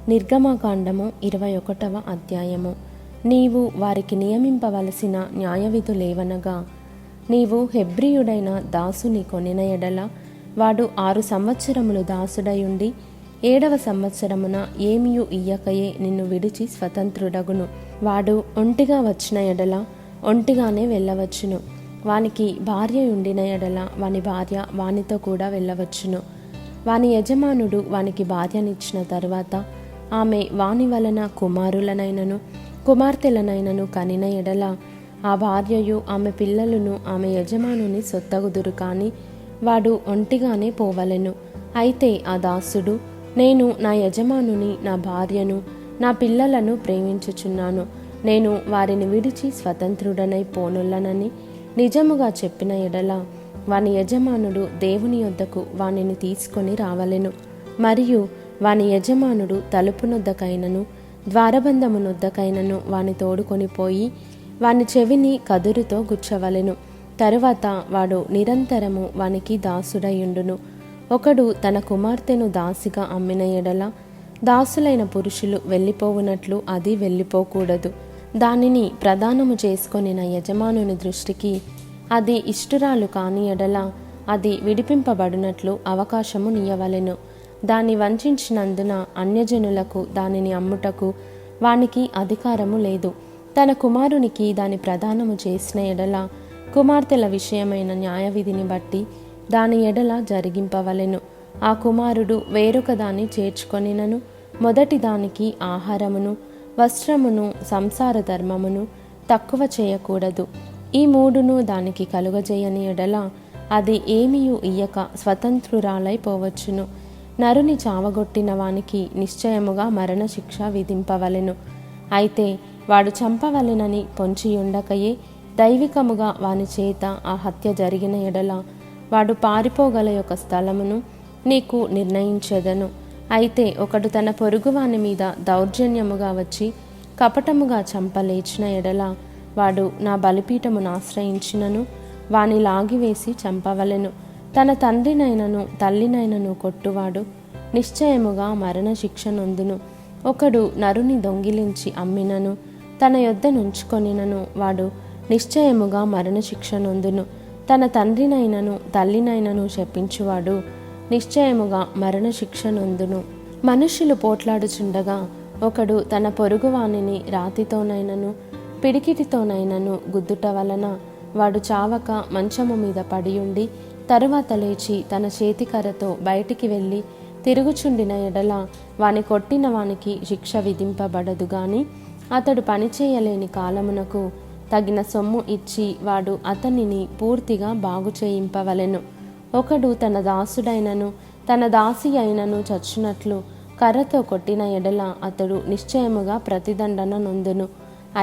నిర్గమకాండము 21వ అధ్యాయము. నీవు వారికి నియమింపవలసిన న్యాయవిధులేవనగా, నీవు హెబ్రీయుడైన దాసుని కొనిన ఎడల వాడు 6 సంవత్సరములు దాసుడయుండి 7వ సంవత్సరమున ఏమియు ఇయ్యకయే నిన్ను విడిచి స్వతంత్రుడగును. వాడు ఒంటిగా వచ్చిన ఎడల ఒంటిగానే వెళ్ళవచ్చును. వానికి భార్య ఉండిన ఎడల వాని భార్య వానితో కూడా వెళ్ళవచ్చును. వాని యజమానుడు వానికి భార్యనిచ్చిన తరువాత ఆమె వాని వలన కుమారులనైనను కుమార్తెలనైనను కనిన ఎడల ఆ భార్యయు ఆమె పిల్లలను ఆమె యజమానుని సొత్తగుదురు, కానీ వాడు ఒంటిగానే పోవలెను. అయితే ఆ దాసుడు, నేను నా యజమానుని, నా భార్యను, నా పిల్లలను ప్రేమించుచున్నాను, నేను వారిని విడిచి స్వతంత్రుడనై పోనుల్లనని నిజముగా చెప్పిన ఎడల వాని యజమానుడు దేవుని యొద్దకు వానిని తీసుకొని రావలెను. మరియు వాని యజమానుడు తలుపునొద్దకైనను ద్వారబంధమునొద్దకైనను వాని తోడుకొని పోయి వాని చెవిని కదురుతో గుచ్చవలెను. తరువాత వాడు నిరంతరము వానికి దాసుడయుండును. ఒకడు తన కుమార్తెను దాసిగా అమ్మిన ఎడల దాసులైన పురుషులు వెళ్ళిపోవునట్లు అది వెళ్ళిపోకూడదు. దానిని ప్రదానము చేసుకొనిన యజమానుని దృష్టికి అది ఇష్టురాలు కాని ఎడల అది విడిపింపబడినట్లు అవకాశము నీయవలెను. దాన్ని వంచినందున అన్యజనులకు దానిని అమ్ముటకు వానికి అధికారము లేదు. తన కుమారునికి దాని ప్రదానము చేసిన ఎడల కుమార్తెల విషయమైన న్యాయవిధిని బట్టి దాని ఎడల జరిగింపవలెను. ఆ కుమారుడు వేరొక దాన్ని చేర్చుకొనినను మొదటి దానికి ఆహారమును వస్త్రమును సంసార ధర్మమును తక్కువ చేయకూడదు. ఈ మూడును దానికి కలుగజేయని ఎడల అది ఏమియు ఇయ్యక స్వతంత్రురాలై పోవచ్చును. నరుని చావగొట్టిన వానికి నిశ్చయముగా మరణశిక్ష విధింపవలెను. అయితే వాడు చంపవలెనని పొంచియుండకయే దైవికముగా వాని చేత ఆ హత్య జరిగిన ఎడల వాడు పారిపోగల యొక్క స్థలమును నీకు నిర్ణయించెదను. అయితే ఒకడు తన పొరుగువాని మీద దౌర్జన్యముగా వచ్చి కపటముగా చంపలేచిన ఎడల వాడు నా బలిపీఠమును ఆశ్రయించినను వాని లాగివేసి చంపవలెను. తన తండ్రినైనను తల్లినైనను కొట్టువాడు నిశ్చయముగా మరణశిక్ష నొందును. ఒకడు నరుని దొంగిలించి అమ్మినను తన యొద్ద నుంచుకొనినను వాడు నిశ్చయముగా మరణశిక్ష నొందును. తన తండ్రినైనను తల్లినైనను శపించువాడు నిశ్చయముగా మరణశిక్ష నొందును. మనుష్యులు పోట్లాడుచుండగా ఒకడు తన పొరుగువానిని రాతితోనైనను పిడికిటితోనైనను గుద్దుట వలన వాడు చావక మంచము మీద పడియుండి తరువాత లేచి తన చేతికర్రతో బయటికి వెళ్ళి తిరుగుచుండిన ఎడల వాని కొట్టిన వానికి శిక్ష విధింపబడదు. గాని అతడు పనిచేయలేని కాలమునకు తగిన సొమ్ము ఇచ్చి వాడు అతనిని పూర్తిగా బాగు చేయింపవలెను. ఒకడు తన దాసుడైనను తన దాసి అయినను చచ్చునట్లు కర్రతో కొట్టిన ఎడల అతడు నిశ్చయముగా ప్రతిదండన నొందును.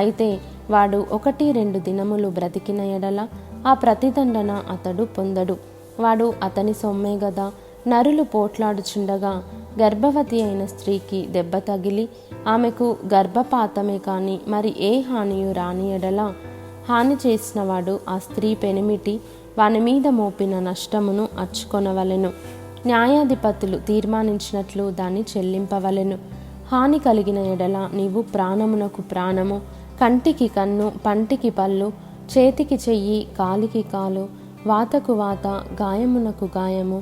అయితే వాడు 1-2 దినములు బ్రతికిన ఎడల ఆ ప్రతిదండన అతడు పొందడు. వాడు అతని సొమ్మే గదా. నరులు పోట్లాడుచుండగా గర్భవతి అయిన స్త్రీకి దెబ్బ తగిలి ఆమెకు గర్భపాతమే కాని మరి ఏ హానియు రాని ఎడల హాని చేసిన వాడు ఆ స్త్రీ పెనిమిటి వాని మీద మోపిన నష్టమును అర్చుకొనవలెను. న్యాయాధిపతులు తీర్మానించినట్లు దాన్ని చెల్లింపవలెను. హాని కలిగిన ఎడల నీవు ప్రాణమునకు ప్రాణము, కంటికి కన్ను, పంటికి పళ్ళు, చేతికి చెయ్యి, కాలికి కాలు, వాతకు వాత, గాయమునకు గాయము,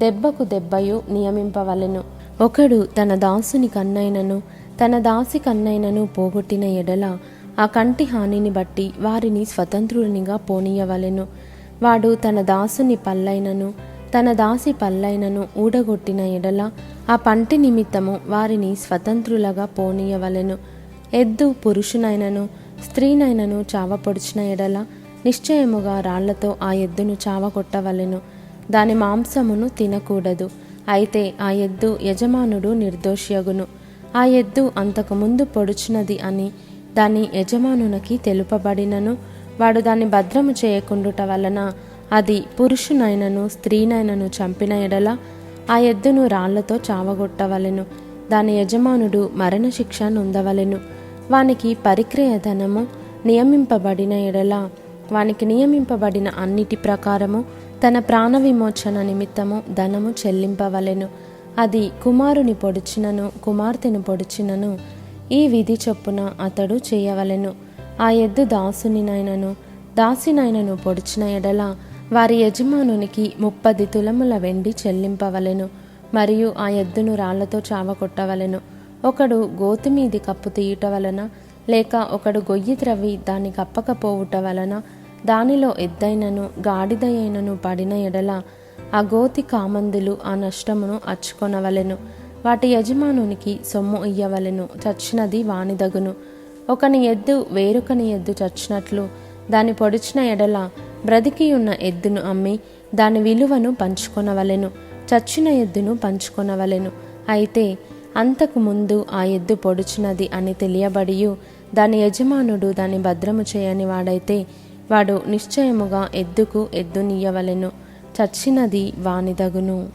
దెబ్బకు దెబ్బయు నియమింపవలెను. ఒకడు తన దాసుని కన్నైనను తన దాసి కన్నైనను పోగొట్టిన ఎడల ఆ కంటి హానిని బట్టి వారిని స్వతంత్రునిగా పోనీయవలెను. వాడు తన దాసుని పల్లైనను తన దాసి పల్లైనను ఊడగొట్టిన ఎడల ఆ పంటి నిమిత్తము వారిని స్వతంత్రులుగా పోనీయవలెను. ఎద్దు పురుషునైనను స్త్రీనైనను చావపొడిచిన ఎడల నిశ్చయముగా రాళ్లతో ఆ ఎద్దును చావకొట్టవలెను. దాని మాంసమును తినకూడదు. అయితే ఆ ఎద్దు యజమానుడు నిర్దోషియగును. ఆ ఎద్దు అంతకుముందు పొడుచున్నది అని దాని యజమానునికి తెలుపబడినను వాడు దాన్ని భద్రము చేయకుండుట వలన అది పురుషునైనను స్త్రీనైనను చంపిన ఎడల ఆ ఎద్దును రాళ్లతో చావగొట్టవలెను. దాని యజమానుడు మరణశిక్ష నొందవలెను. వానికి పరిక్రయ ధనము నియమింపబడిన ఎడల వానికి నియమింపబడిన అన్నిటి ప్రకారము తన ప్రాణ విమోచన నిమిత్తము ధనము చెల్లింపవలెను. అది కుమారుని పొడిచినను కుమార్తెను పొడిచినను ఈ విధి చొప్పున అతడు చేయవలెను. ఆ ఎద్దు దాసునినైనను దాసినైనను పొడిచిన ఎడల వారి యజమానునికి 30 తులముల వెండి చెల్లింపవలెను. మరియు ఆ ఎద్దును రాళ్లతో చావకొట్టవలెను. ఒకడు గోతి మీది కప్పు తీయుట వలన లేక ఒకడు గొయ్యి త్రవ్వి దాన్ని కప్పకపోవుట వలన దానిలో ఎద్దైనను గాడిదయైనను పడిన ఎడల ఆ గోతి కామందులు ఆ నష్టమును అచ్చుకొనవలెను. వాటి యజమానునికి సొమ్ము ఇయ్యవలెను. చచ్చినది వానిదగును. ఒకని ఎద్దు వేరొకని ఎద్దు చచ్చినట్లు దాన్ని పొడిచిన ఎడల బ్రతికి ఉన్న ఎద్దును అమ్మి దాని విలువను పంచుకొనవలెను. చచ్చిన ఎద్దును పంచుకొనవలెను. అయితే అంతకు ముందు ఆ ఎద్దు పొడిచినది అని తెలియబడియు దాని యజమానుడు దాన్ని భద్రము చేయని వాడైతే వాడు నిశ్చయముగా ఎద్దుకు ఎద్దునియ్యవలెను. చచ్చినది వానిదగును.